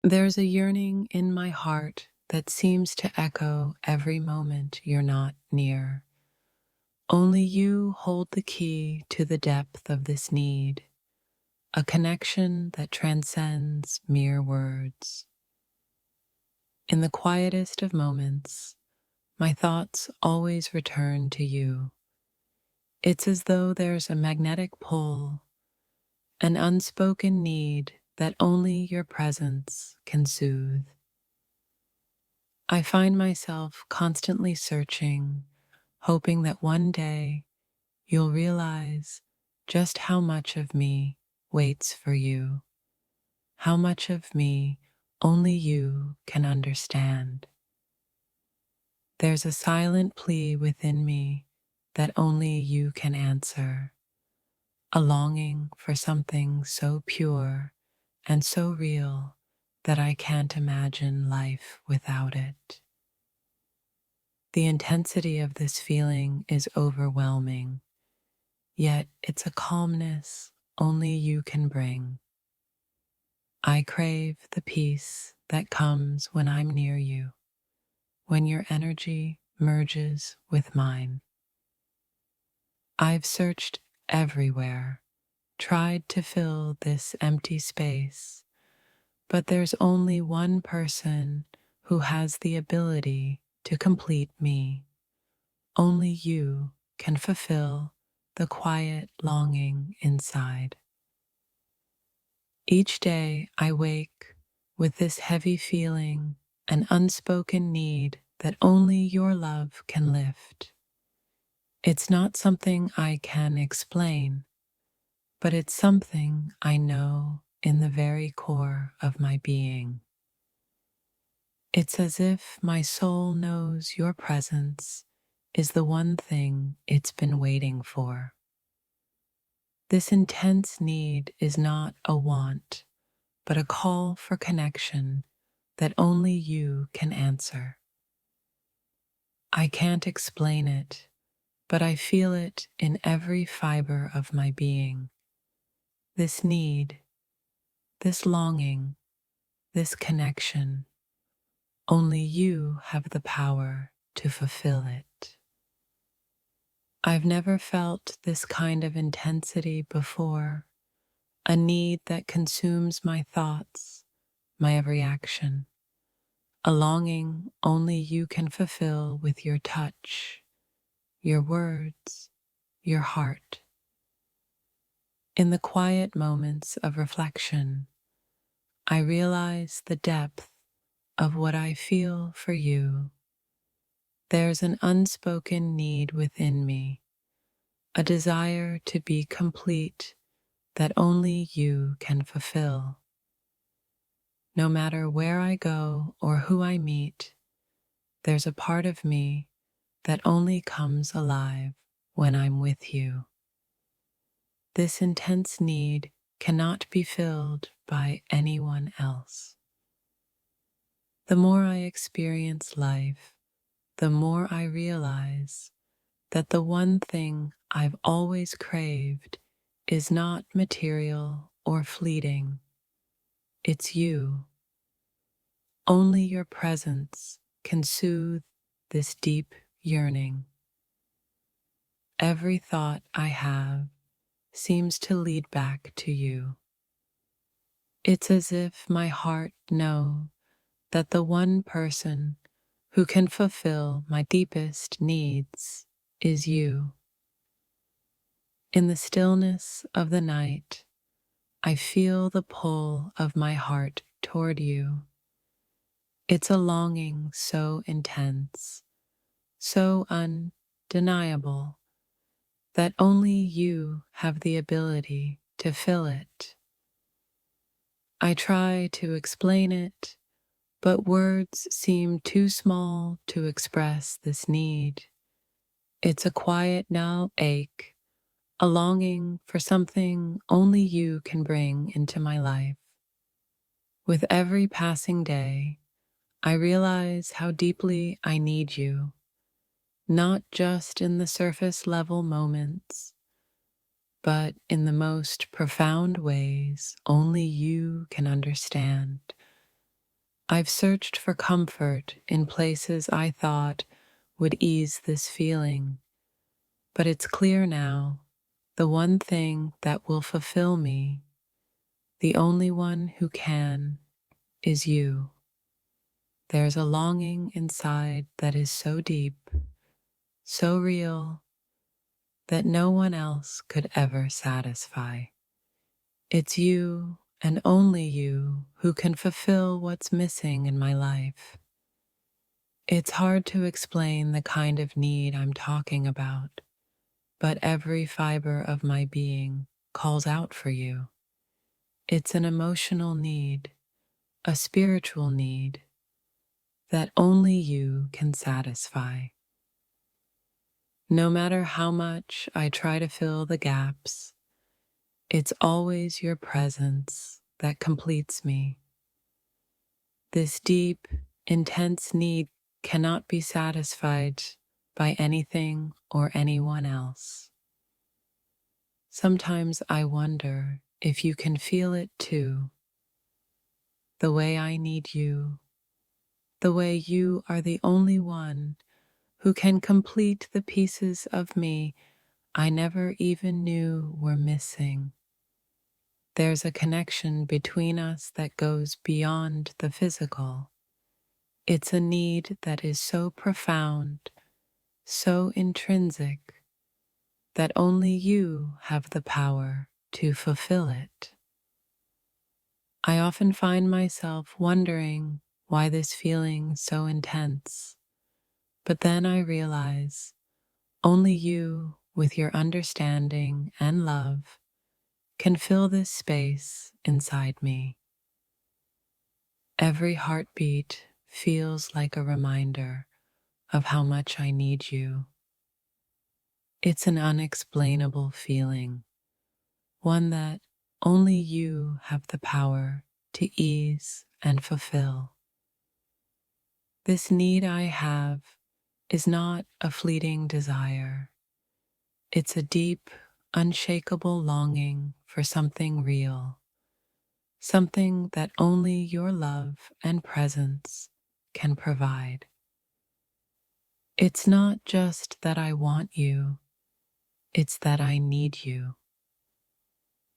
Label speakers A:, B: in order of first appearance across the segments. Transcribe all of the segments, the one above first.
A: There's a yearning in my heart that seems to echo every moment you're not near. Only you hold the key to the depth of this need, a connection that transcends mere words. In the quietest of moments, my thoughts always return to you. It's as though there's a magnetic pull, an unspoken need that only your presence can soothe. I find myself constantly searching, hoping that one day you'll realize just how much of me waits for you, how much of me only you can understand. There's a silent plea within me that only you can answer, a longing for something so pure and so real that I can't imagine life without it. The intensity of this feeling is overwhelming, yet it's a calmness only you can bring. I crave the peace that comes when I'm near you, when your energy merges with mine. I've searched everywhere, tried to fill this empty space, but there's only one person who has the ability to complete me. Only you can fulfill the quiet longing inside. Each day I wake with this heavy feeling, an unspoken need that only your love can lift. It's not something I can explain, but it's something I know in the very core of my being. It's as if my soul knows your presence is the one thing it's been waiting for. This intense need is not a want, but a call for connection that only you can answer. I can't explain it, but I feel it in every fiber of my being. This need, this longing, this connection, only you have the power to fulfill it. I've never felt this kind of intensity before, a need that consumes my thoughts, my every action, a longing only you can fulfill with your touch, your words, your heart. In the quiet moments of reflection, I realize the depth of what I feel for you. There's an unspoken need within me, a desire to be complete that only you can fulfill. No matter where I go or who I meet, there's a part of me that only comes alive when I'm with you. This intense need cannot be filled by anyone else. The more I experience life, the more I realize that the one thing I've always craved is not material or fleeting. It's you. Only your presence can soothe this deep yearning. Every thought I have seems to lead back to you. It's as if my heart knows that the one person who can fulfill my deepest needs is you. In the stillness of the night, I feel the pull of my heart toward you. It's a longing so intense, so undeniable, that only you have the ability to fill it. I try to explain it, but words seem too small to express this need. It's a quiet now ache, a longing for something only you can bring into my life. With every passing day, I realize how deeply I need you, not just in the surface level moments, but in the most profound ways only you can understand. I've searched for comfort in places I thought would ease this feeling, but it's clear now the one thing that will fulfill me, the only one who can, is you. There's a longing inside that is so deep, so real, that no one else could ever satisfy. It's you and only you who can fulfill what's missing in my life. It's hard to explain the kind of need I'm talking about, but every fiber of my being calls out for you. It's an emotional need, a spiritual need that only you can satisfy. No matter how much I try to fill the gaps, it's always your presence that completes me. This deep, intense need cannot be satisfied by anything or anyone else. Sometimes I wonder if you can feel it too, the way I need you, the way you are the only one who can complete the pieces of me I never even knew were missing. There's a connection between us that goes beyond the physical. It's a need that is so profound, so intrinsic, that only you have the power to fulfill it. I often find myself wondering why this feeling is so intense, but then I realize only you, with your understanding and love, can fill this space inside me. Every heartbeat feels like a reminder of how much I need you. It's an unexplainable feeling, one that only you have the power to ease and fulfill. This need I have is not a fleeting desire. It's a deep, unshakable longing for something real, something that only your love and presence can provide. It's not just that I want you, it's that I need you.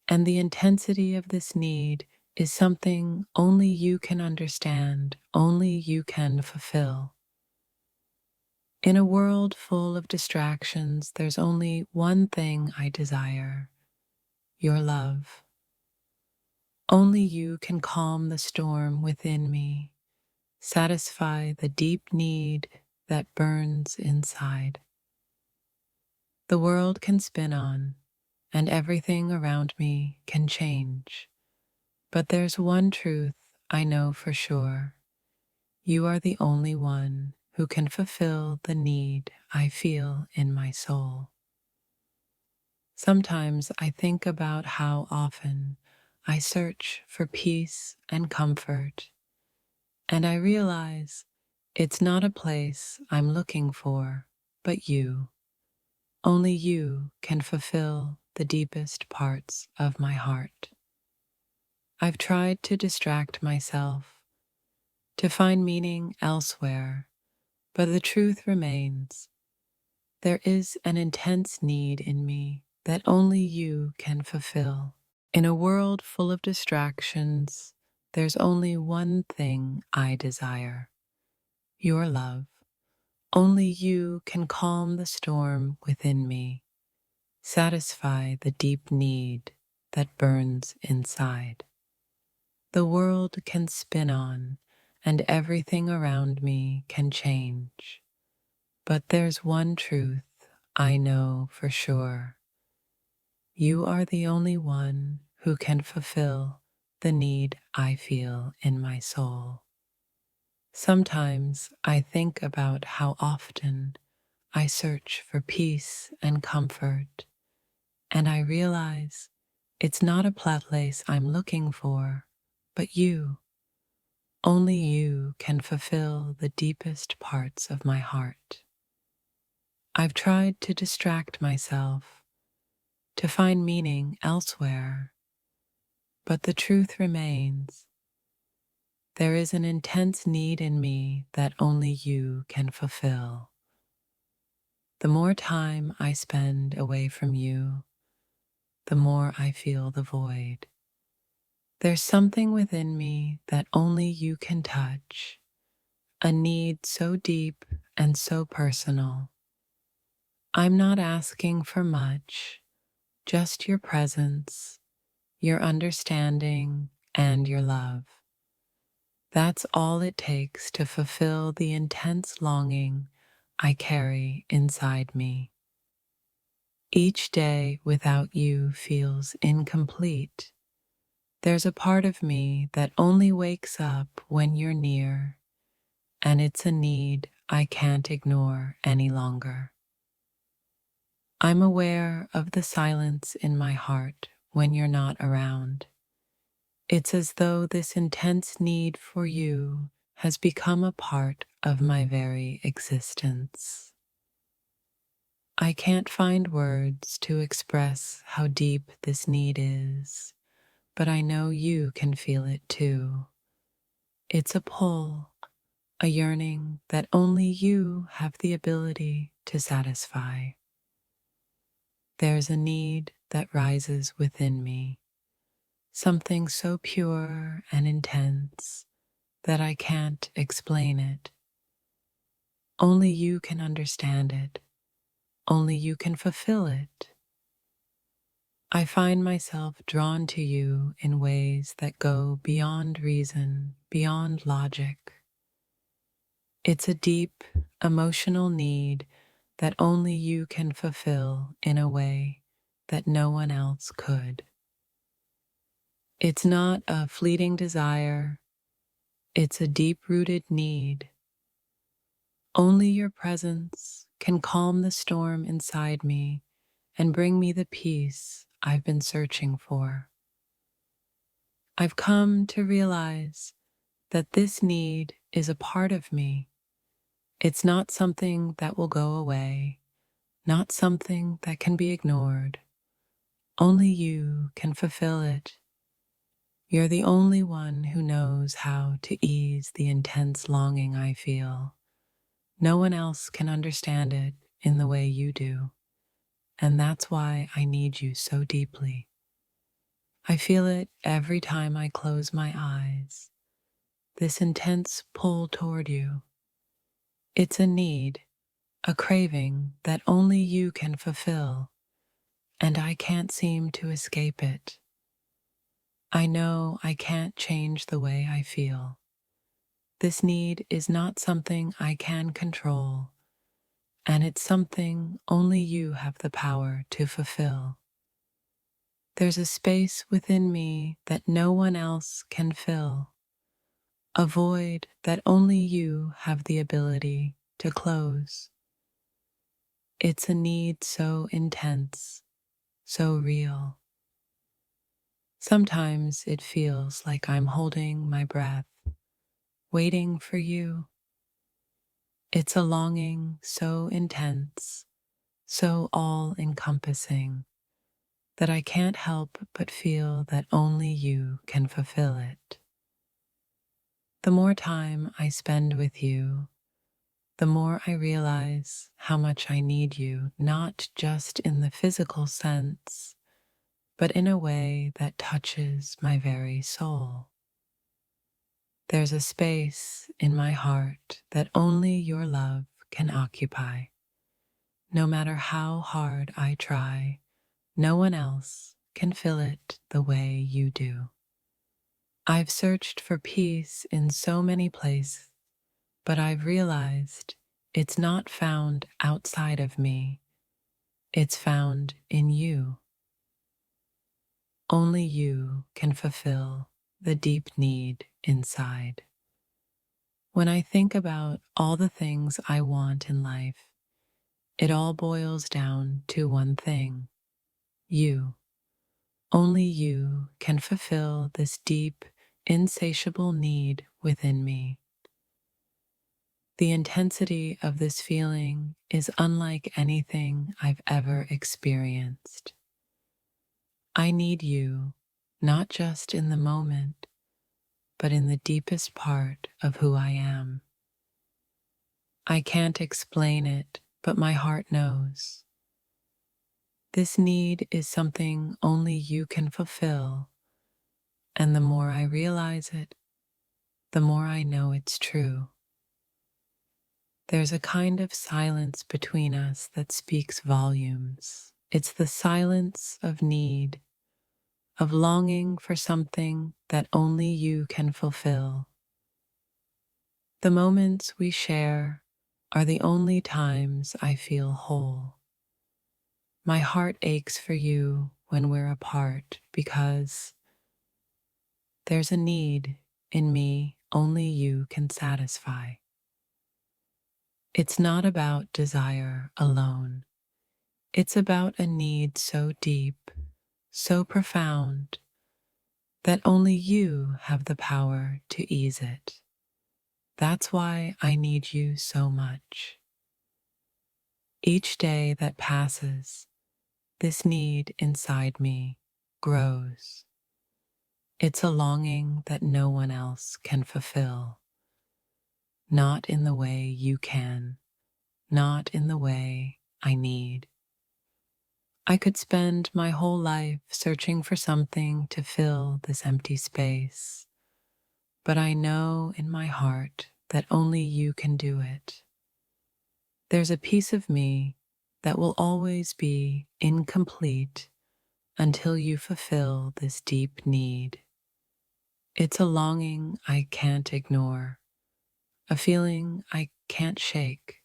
A: And the intensity of this need is something only you can understand, only you can fulfill. In a world full of distractions, there's only one thing I desire: your love. Only you can calm the storm within me, satisfy the deep need that burns inside. The world can spin on, and everything around me can change. But there's one truth I know for sure. You are the only one who can fulfill the need I feel in my soul. Sometimes I think about how often I search for peace and comfort, and I realize it's not a place I'm looking for, but you. Only you can fulfill the deepest parts of my heart. I've tried to distract myself, to find meaning elsewhere, but the truth remains. There is an intense need in me that only you can fulfill. In a world full of distractions, there's only one thing I desire: your love. Only you can calm the storm within me, satisfy the deep need that burns inside. The world can spin on, and everything around me can change. But there's one truth I know for sure. You are the only one who can fulfill the need I feel in my soul. Sometimes I think about how often I search for peace and comfort, and I realize it's not a place I'm looking for, but you. Only you can fulfill the deepest parts of my heart. I've tried to distract myself, to find meaning elsewhere, but the truth remains. there is an intense need in me that only you can fulfill. The more time I spend away from you, the more I feel the void. There's something within me that only you can touch, a need so deep and so personal. I'm not asking for much, just your presence, your understanding, and your love. That's all it takes to fulfill the intense longing I carry inside me. Each day without you feels incomplete. There's a part of me that only wakes up when you're near, and it's a need I can't ignore any longer. I'm aware of the silence in my heart when you're not around. It's as though this intense need for you has become a part of my very existence. I can't find words to express how deep this need is, but I know you can feel it too. It's a pull, a yearning that only you have the ability to satisfy. There's a need that rises within me, something so pure and intense that I can't explain it. Only you can understand it. Only you can fulfill it. I find myself drawn to you in ways that go beyond reason, beyond logic. It's a deep, emotional need that only you can fulfill in a way that no one else could. It's not a fleeting desire, it's a deep-rooted need. Only your presence can calm the storm inside me and bring me the peace I've been searching for. I've come to realize that this need is a part of me. It's not something that will go away, not something that can be ignored. Only you can fulfill it. You're the only one who knows how to ease the intense longing I feel. No one else can understand it in the way you do, and that's why I need you so deeply. I feel it every time I close my eyes, this intense pull toward you. It's a need, a craving that only you can fulfill, and I can't seem to escape it. I know I can't change the way I feel. This need is not something I can control, and it's something only you have the power to fulfill. There's a space within me that no one else can fill, a void that only you have the ability to close. It's a need so intense, so real. Sometimes it feels like I'm holding my breath, waiting for you. It's a longing so intense, so all-encompassing, that I can't help but feel that only you can fulfill it. The more time I spend with you, the more I realize how much I need you, not just in the physical sense, but in a way that touches my very soul. There's a space in my heart that only your love can occupy. No matter how hard I try, no one else can fill it the way you do. I've searched for peace in so many places, but I've realized it's not found outside of me. It's found in you. Only you can fulfill the deep need inside. When I think about all the things I want in life, it all boils down to one thing: you. Only you can fulfill this deep, insatiable need within me. The intensity of this feeling is unlike anything I've ever experienced. I need you, not just in the moment, but in the deepest part of who I am. I can't explain it, but my heart knows. This need is something only you can fulfill, and the more I realize it, the more I know it's true. There's a kind of silence between us that speaks volumes. It's the silence of need, of longing for something that only you can fulfill. The moments we share are the only times I feel whole. My heart aches for you when we're apart because there's a need in me only you can satisfy. It's not about desire alone. It's about a need so deep, so profound, that only you have the power to ease it. That's why I need you so much. Each day that passes, this need inside me grows. It's a longing that no one else can fulfill. Not in the way you can, not in the way I need. I could spend my whole life searching for something to fill this empty space, but I know in my heart that only you can do it. There's a piece of me that will always be incomplete until you fulfill this deep need. It's a longing I can't ignore, a feeling I can't shake.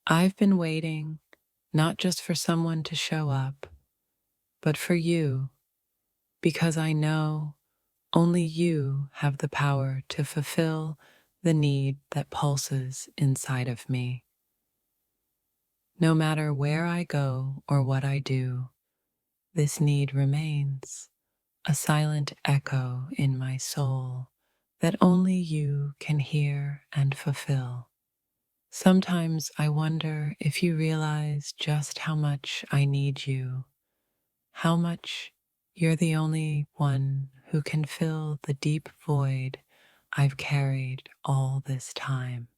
A: I've been waiting not just for someone to show up, but for you, because I know only you have the power to fulfill the need that pulses inside of me. No matter where I go or what I do, this need remains, a silent echo in my soul that only you can hear and fulfill. Sometimes I wonder if you realize just how much I need you, how much you're the only one who can fill the deep void I've carried all this time.